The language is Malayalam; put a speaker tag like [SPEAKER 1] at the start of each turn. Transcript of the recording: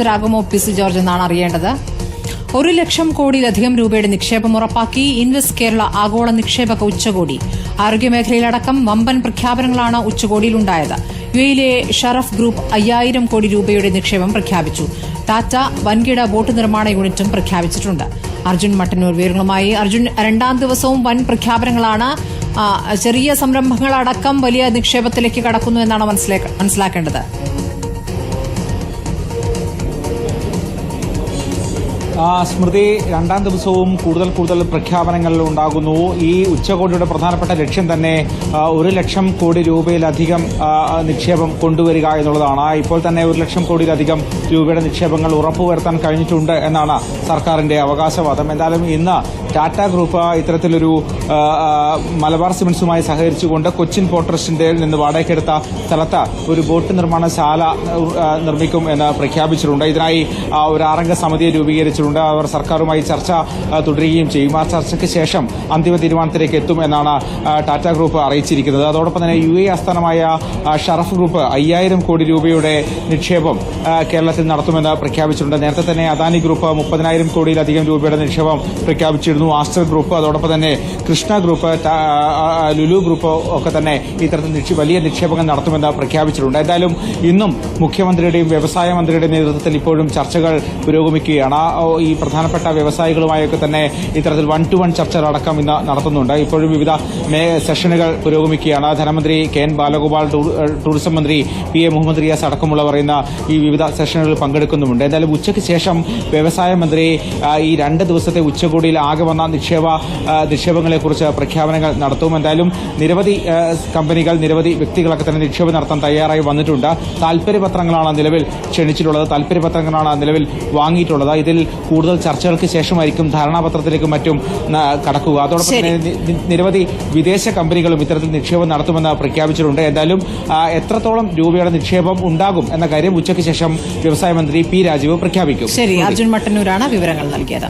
[SPEAKER 1] ഹാജരാകുമോ പി.സി. ജോർജ് എന്നാണ് അറിയേണ്ടത്. 1 ലക്ഷം കോടിയിലധികം രൂപയുടെ നിക്ഷേപം ഉറപ്പാക്കി ഇൻവെസ്റ്റ് കേരള ആഗോള നിക്ഷേപക ഉച്ചകോടി. ആരോഗ്യമേഖലയിലടക്കം വമ്പൻ പ്രഖ്യാപനങ്ങളാണ് ഉച്ചകോടിയിലുണ്ടായത്. യുഎയിലെ ഷറഫ് ഗ്രൂപ്പ് 5000 കോടി രൂപയുടെ നിക്ഷേപം പ്രഖ്യാപിച്ചു. ടാറ്റ വൻകിട ബോട്ട് നിർമ്മാണ യൂണിറ്റും പ്രഖ്യാപിച്ചിട്ടുണ്ട്. അർജുൻ മട്ടന്നൂർ വിവരങ്ങളുമായി. അർജുൻ, രണ്ടാം ദിവസവും വൻ പ്രഖ്യാപനങ്ങളാണ്. ചെറിയ സംരംഭങ്ങളടക്കം വലിയ നിക്ഷേപത്തിലേക്ക് കടക്കുന്നു എന്നാണ് മനസ്സിലാക്കേണ്ടത്.
[SPEAKER 2] സ്മൃതി, രണ്ടാം ദിവസവും കൂടുതൽ പ്രഖ്യാപനങ്ങൾ ഉണ്ടാകുന്നു. ഈ ഉച്ചകോടിയുടെ പ്രധാനപ്പെട്ട ലക്ഷ്യം തന്നെ 1 ലക്ഷം കോടി രൂപയിലധികം നിക്ഷേപം കൊണ്ടുവരിക എന്നുള്ളതാണ്. ഇപ്പോൾ തന്നെ 1 ലക്ഷം കോടിയിലധികം രൂപയുടെ നിക്ഷേപങ്ങൾ ഉറപ്പുവരുത്താൻ കഴിഞ്ഞിട്ടുണ്ട് എന്നാണ് സർക്കാരിന്റെ അവകാശവാദം. എന്തായാലും ഇന്ന് ടാറ്റ ഗ്രൂപ്പ് ഇത്തരത്തിലൊരു മലബാർ സിമന്റ്സുമായി സഹകരിച്ചുകൊണ്ട് കൊച്ചിൻ പോർട്ട് ട്രസ്റ്റിന്റെ നിന്ന് വാടകയ്ക്കെടുത്ത സ്ഥലത്ത് ഒരു ബോട്ട് നിർമ്മാണശാല നിർമ്മിക്കും എന്ന് പ്രഖ്യാപിച്ചിട്ടുണ്ട്. ഇതിനായി ഒരു 6 അംഗ സമിതിയെ രൂപീകരിച്ചിട്ടുണ്ട്. അവർ സർക്കാരുമായി ചർച്ച തുടരുകയും ചെയ്യും. ആ ചർച്ചയ്ക്ക് ശേഷം അന്തിമ തീരുമാനത്തിലേക്ക് എത്തും എന്നാണ് ടാറ്റ ഗ്രൂപ്പ് അറിയിച്ചിരിക്കുന്നത്. അതോടൊപ്പം തന്നെ യുഎഇ ആസ്ഥാനമായ ഷറഫ് ഗ്രൂപ്പ് 5000 കോടി രൂപയുടെ നിക്ഷേപം കേരളത്തിൽ നടത്തുമെന്ന് പ്രഖ്യാപിച്ചിട്ടുണ്ട്. നേരത്തെ തന്നെ അദാനി ഗ്രൂപ്പ് 30,000 കോടിയിലധികം രൂപയുടെ നിക്ഷേപം പ്രഖ്യാപിച്ചിരുന്നു. ആസ്റ്റർ ഗ്രൂപ്പ്, അതോടൊപ്പം തന്നെ കൃഷ്ണ ഗ്രൂപ്പ്, ലുലു ഗ്രൂപ്പ് ഒക്കെ തന്നെ ഇത്തരത്തിൽ വലിയ നിക്ഷേപങ്ങൾ നടത്തുമെന്ന് പ്രഖ്യാപിച്ചിട്ടുണ്ട്. എന്തായാലും ഇന്നും മുഖ്യമന്ത്രിയുടെയും വ്യവസായ മന്ത്രിയുടെയും നേതൃത്വത്തിൽ ഇപ്പോഴും ചർച്ചകൾ പുരോഗമിക്കുകയാണ്. ഈ പ്രധാനപ്പെട്ട വ്യവസായികളുമായൊക്കെ തന്നെ ഇത്തരത്തിൽ 1-to-1 ചർച്ചകളടക്കം ഇന്ന് നടത്തുന്നുണ്ട്. ഇപ്പോഴും വിവിധ സെഷനുകൾ പുരോഗമിക്കുകയാണ്. ധനമന്ത്രി കെ.എൻ. ബാലഗോപാൽ, ടൂറിസം മന്ത്രി പി.എ. മുഹമ്മദ് റിയാസ് അടക്കമുള്ളവർ ഇന്ന് ഈ വിവിധ സെഷനുകളിൽ പങ്കെടുക്കുന്നുമുണ്ട്. എന്തായാലും ഉച്ചയ്ക്ക് ശേഷം വ്യവസായ മന്ത്രി ഈ 2 ദിവസത്തെ ഉച്ചകോടിയിൽ ആകെ വന്ന നിക്ഷേപങ്ങളെക്കുറിച്ച് പ്രഖ്യാപനങ്ങൾ നടത്തും. എന്തായാലും നിരവധി കമ്പനികൾ, നിരവധി വ്യക്തികളൊക്കെ തന്നെ നിക്ഷേപം നടത്താൻ തയ്യാറായി വന്നിട്ടുണ്ട്. താൽപര്യപത്രങ്ങളാണ് നിലവിൽ ക്ഷണിച്ചിട്ടുള്ളത്, താൽപര്യപത്രങ്ങളാണ് നിലവിൽ വാങ്ങിയിട്ടുള്ളത്. ഇതിൽ കൂടുതൽ ചർച്ചകൾക്ക് ശേഷമായിരിക്കും ധാരണാപത്രത്തിലേക്കും മറ്റും കടക്കുക. അതോടൊപ്പം തന്നെ നിരവധി വിദേശ കമ്പനികളും ഇത്തരത്തിൽ നിക്ഷേപം നടത്തുമെന്ന് പ്രഖ്യാപിച്ചിട്ടുണ്ട്. എന്തായാലും എത്രത്തോളം രൂപയുടെ നിക്ഷേപം ഉണ്ടാകും എന്ന കാര്യം ഉച്ചയ്ക്ക് ശേഷം വ്യവസായ മന്ത്രി പി. രാജീവ് പ്രഖ്യാപിക്കും.
[SPEAKER 1] ശരി, അർജുൻ മട്ടന്നൂരാണ് വിവരങ്ങൾ നൽകിയത്.